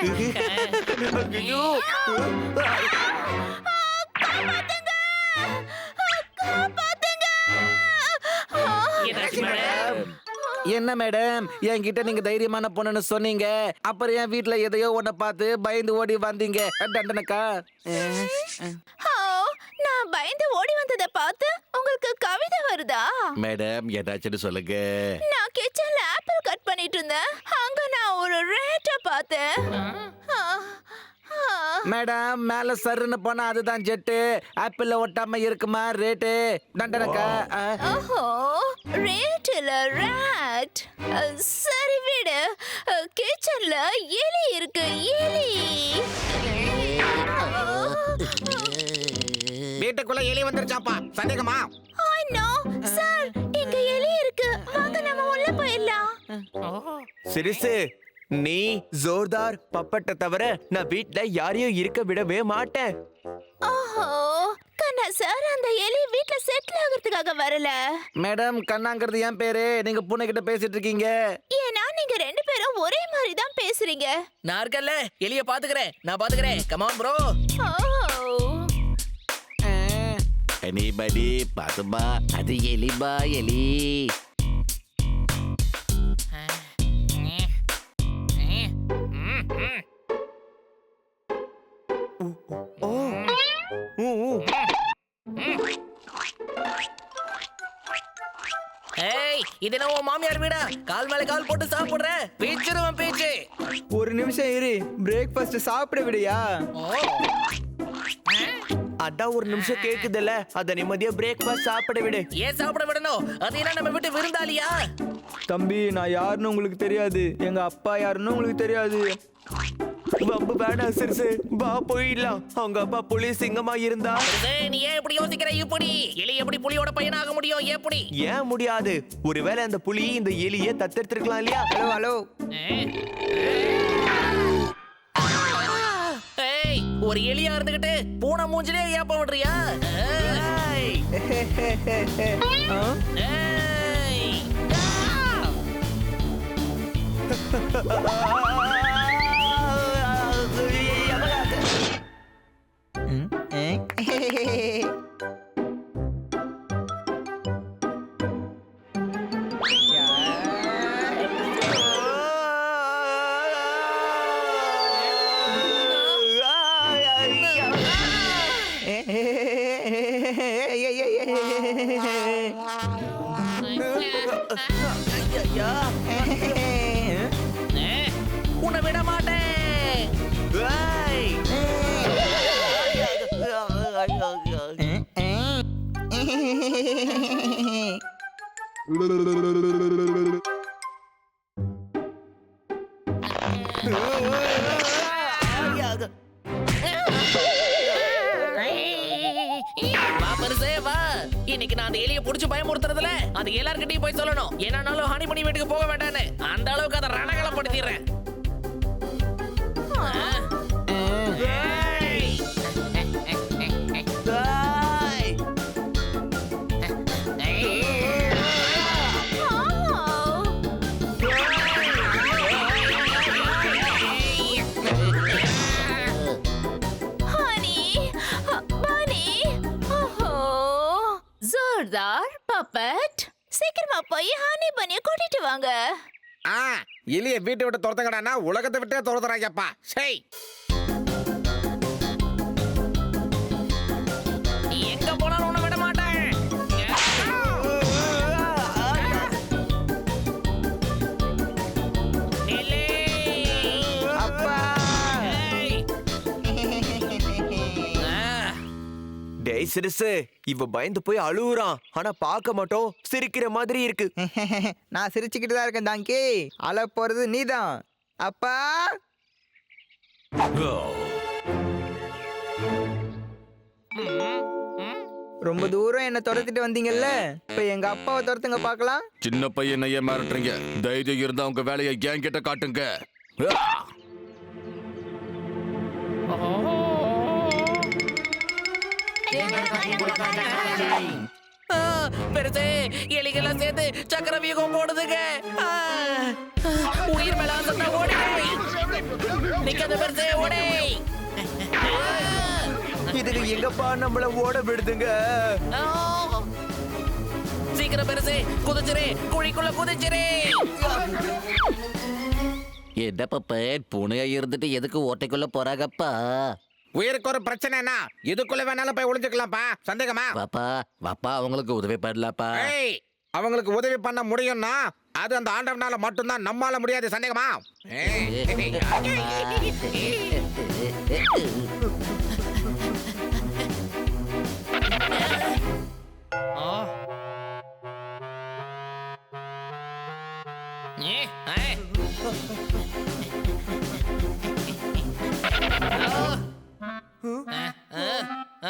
ஐயோ! என்ன மேடம் என்கிட்ட நீங்க தைரியமான பொண்ணுன்னு சொன்னீங்க, அப்புறம் என் வீட்டுல எதையோ ஒன்ன பார்த்து பயந்து ஓடி வந்தீங்க. தண்டனக்கா நான் பயந்து ஓடி வந்ததை பார்த்து உங்களுக்கு கவிதை வருதா? மேடம் ஏதாச்சும் சொல்லுங்க. நான் கிச்சன்ல ஆப்பிள் கட் பண்ணிட்டு இருந்தேன், அங்க நான் ஒரு ரேட்ட பார்த்தேன். மேடம் மேல சருன்னு போனா அதுதான் ஜெட்டு, ஆப்பிள்ல ஒட்டாம இருக்குமா ரேட்டு? தண்டனக்கா ஓஹோ, ரேட் இல்ல ரேட். சரி விடு, கிச்சன்ல எலி இருக்கு, எலி. வீட்டுக்குள்ள எலி வந்துருச்சாப்பா, சந்தேகமா? ஐ நோ சார், இங்க எலி இருக்கு, வாங்க நம்ம உள்ள போயிடலாம். சிரிசு, நீ ஜோர்தார் பப்பட்ட தவிர நான் வீட்ல யாரையும் இருக்க விடவே மாட்டேன். ஓஹோ, கண்ணா சார் அந்த எலி வீட்ல செட்டில் ஆகிறதுக்காக வரல. மேடம் கண்ணாங்கிறது என் பேரு, நீங்க பூனை கிட்ட பேசிட்டு இருக்கீங்க. ஏன்னா நீங்க ரெண்டு பேரும் ஒரே மாதிரி தான் பேசுறீங்க. நான் இருக்கல, எலிய பாத்துக்கிறேன், நான் பாத்துக்கிறேன். Come on bro. எனிபடி பாத்துமா, அது எலிபா எலி. ஏய், இது என்ன உன் மாமியார் வீடா? கால் மேல கால் போட்டு சாப்பிடுற, பீச்சிருவன் பீச்சு. ஒரு நிமிஷம் இரு, பிரேக்ஃபாஸ்ட் சாப்பிட விடுயா. அதான் ஒரு நிமிஷம் கேக்குதுல்ல, அத நிம்மதியா பிரேக்ஃபாஸ்ட் சாப்பிட விடு. ஏன் சாப்பிட விடணும்? அது என்ன நம்ம வீட்டு விருந்தாளியா? தம்பி, நான் யாருன்னு உங்களுக்கு தெரியாது, எங்க அப்பா யாருன்னு உங்களுக்கு தெரியாது. வம்பு வேணாம் சிறுசு, வா போயிடலாம். அவங்க அப்பா புலி சிங்கமா இருந்தா. ஏய், நீ ஏன் இப்படி யோசிக்கிற? இப்படி எலி எப்படி புலியோட பையனாக முடியும்? எப்படி? ஏன் முடியாது? ஒருவேளை அந்த புலி இந்த எலியை தத்தெடுத்திருக்கலாம் இல்லையா? Hello hello. ஏய், ஒரு எலியா இருந்துகிட்டு பூனை மூஞ்சிலே ஏப்ப விடுறியா? ஏய். உன்னை விட மாட்டேன். இன்னைக்கு நான் அந்த எலியை புடிச்சு பயமுறுத்துறதுல அது எல்லார்கிட்டயும் போய் சொல்லணும். ஏன்னாலும் ஹனி பண்ணி வீட்டுக்கு போக வேண்டான்னு அந்த அளவுக்கு அதை ரணகலப்படுத்திடுறேன். ஜோர்தார் பப்பட், சீக்கிரமா போய் ஹனி பனிய கூட்டிட்டு வாங்க. எலிய வீட்டை விட்டு துரத்துங்கடானா உலகத்தை விட்டே துரத்துறாங்கப்பா. சரி, எங்க போனாலும் உன்னை விட மாட்டேன். டேய் சிறுசு, இவ பயந்து போய் அழுவுறான். ஆனா பார்க்க மாட்டோம், சிரிக்கிற மாதிரி இருக்கு. நான் சிரிச்சுக்கிட்டு தான் இருக்கேன் தாங்கி, அழ போறது நீதான். அப்பா ரொம்ப தூரம் என்ன துரத்திட்டு வந்தீங்கல்ல, இப்ப எங்க அப்பாவை துரத்துங்க பாக்கலாம். சின்ன பையன் ஏன் மிரட்டுறீங்க? தைரியம் இருந்தா உங்க வேலையை ஏன் கிட்ட காட்டுங்க. பெருசே, எலிகெல்லாம் சேர்ந்து சக்கர வியூகம் போடுதுங்க. உயிர் மேல ஆசை ஓடி நிக்காத பெருசே ஓடே. இதுக்கு எங்கப்பா நம்மள ஓட விடுதுங்க? ஆ. சீக்கிரம் பெருசே குதிச்சிரே, குழிக்குள்ள குதிச்சிரே. என்ன பப்பேட், பூனையா இருந்துட்டு எதுக்கு ஓட்டைக்குள்ள போறாங்கப்பா? உயிருக்கு ஒரு பிரச்சனைனா இதுக்குள்ள வேணாலும் போய் ஒளிஞ்சுக்கலாம்ப்பா. சந்தேகமா? வாப்பா வாப்பா, அவங்களுக்கு உதவி பண்ணலாப்பா. ஏய், அவங்களுக்கு உதவி பண்ண முடியும்னா அது அந்த ஆண்டவனால மட்டும்தான், நம்மால முடியாது. சந்தேகமா? ஏ, ஏ.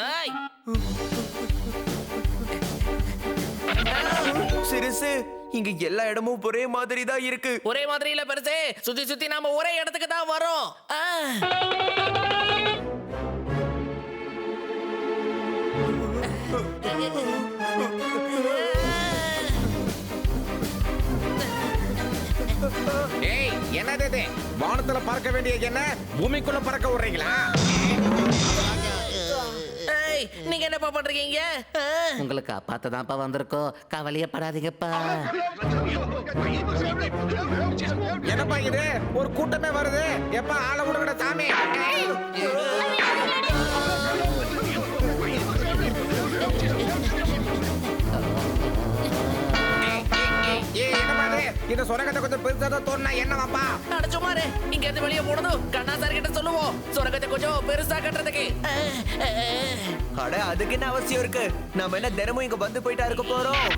ஏய். சிறுசு, இங்க எல்லா இடமும் ஒரே மாதிரி தான் இருக்கு. ஒரே மாதிரி இல்ல பெருசே, சுத்தி சுத்தி நாம ஒரே இடத்துக்கு தான் வரோம். ஆ. ஏய், என்னது இது? வானத்துல பறக்க வேண்டிய என்ன பூமிக்குள்ள பறக்க விடுறீங்களா? ஏய், நீங்க என்னப்பா பண்றீங்க? ஆ. உங்களை காப்பாத்ததான்ப்பா வந்திருக்கோம், கவலையப்படாதீங்கப்பா. என்னப்பா இது? ஒரு கூட்டமே வருது. எப்ப ஆளை விடுங்கடா சாமி. ஏய். ஏய், என்னப்பா இது? இந்த சுரங்கத்தை கொஞ்சம் பெருசாக தோணுனா என்னவாப்பா? அடச்சுமாரு, இங்க இருந்து வெளியே போனதும் கண்ணா சார் கிட்ட சொல்லுவோம் சுரங்கத்தை கொஞ்சம் பெருசா கட்டுறதுக்கு. அட, அதுக்கு என்ன அவசியம் இருக்கு? நாம என்ன தினமும் இங்க வந்து போயிட்டா இருக்க போறோம்?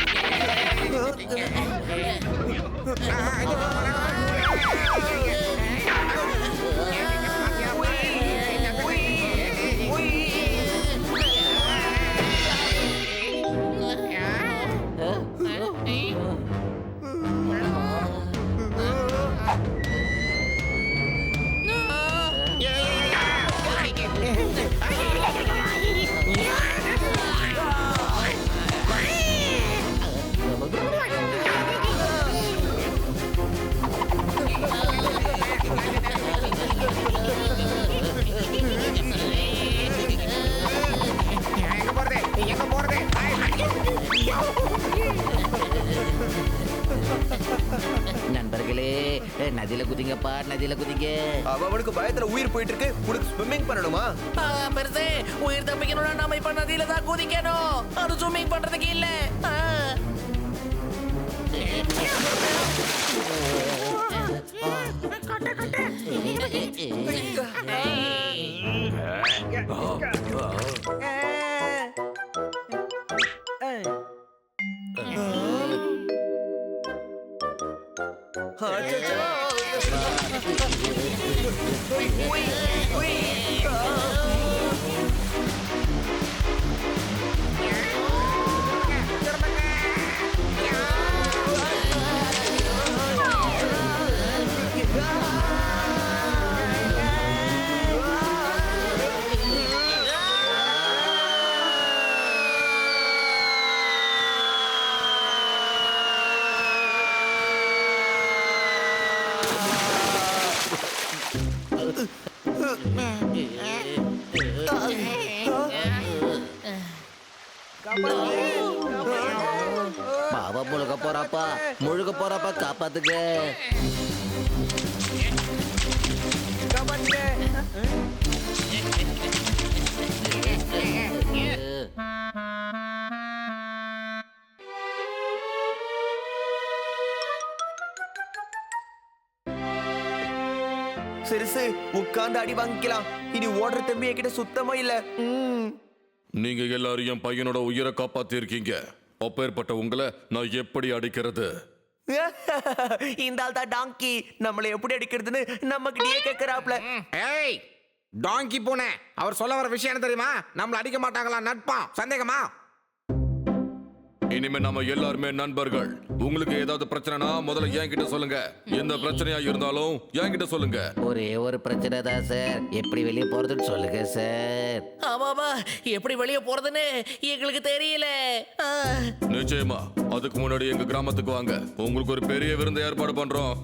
எங்க போறது? எங்க போறது? நண்பர்களே, நதியில குதிங்கப்பா, நதியில குதிங்க. அவனுக்கு பயத்துல உயிர் போயிட்டு இருக்கு. உனக்கு ஸ்விம்மிங் பண்ணணுமா? பெருசே, உயிர் தப்பிக்கணும்னா நாம இப்ப நதியில தான் குதிக்கணும். அது ஸ்விம்மிங் பண்றதுக்கு இல்ல. ஆ. பாவா முழுக போறாப்பா, முழுக போறாப்பா, காப்பாத்துங்க. சிறுசு, உட்கார்ந்து அடி வாங்கிக்கலாம். இனி ஓடுற தம்பி என்கிட்ட சுத்தமா இல்ல. நீங்க எல்லாரும் என் பையனோட உயிரை காப்பாத்திருக்கீங்க. அப்பேற்பட்ட உங்களை நான் எப்படி அடிக்கிறது? இந்த ஆள் தான் டாங்கி. நம்மளை எப்படி அடிக்கிறதுன்னு நம்ம கிட்டயே கேக்குறாப்ல. ஏய், டாங்கி பூனை. அவர் சொல்ல வர விஷயம் என்ன தெரியுமா? நம்மள அடிக்க மாட்டாங்களா? நட்பா? சந்தேகமா? இனிமே நம்ம எல்லாருமே நண்பர்கள். உங்களுக்கு ஏதாவது பிரச்சனைனா முதல்ல என்கிட்ட சொல்லுங்க. எந்த பிரச்சனையா இருந்தாலும் என்கிட்ட சொல்லுங்க. ஒரே ஒரு பிரச்சனை தான் சார், எப்படி வெளியே போறதுன்னு சொல்லுங்க சார். ஆமாமா, எப்படி வெளியே போறதுன்னு எங்களுக்கு தெரியல. ஆ. நிச்சயமா. அதுக்கு முன்னாடி எங்க கிராமத்துக்கு வாங்க. உங்களுக்கு ஒரு பெரிய விருந்து ஏற்பாடு பண்றோம்.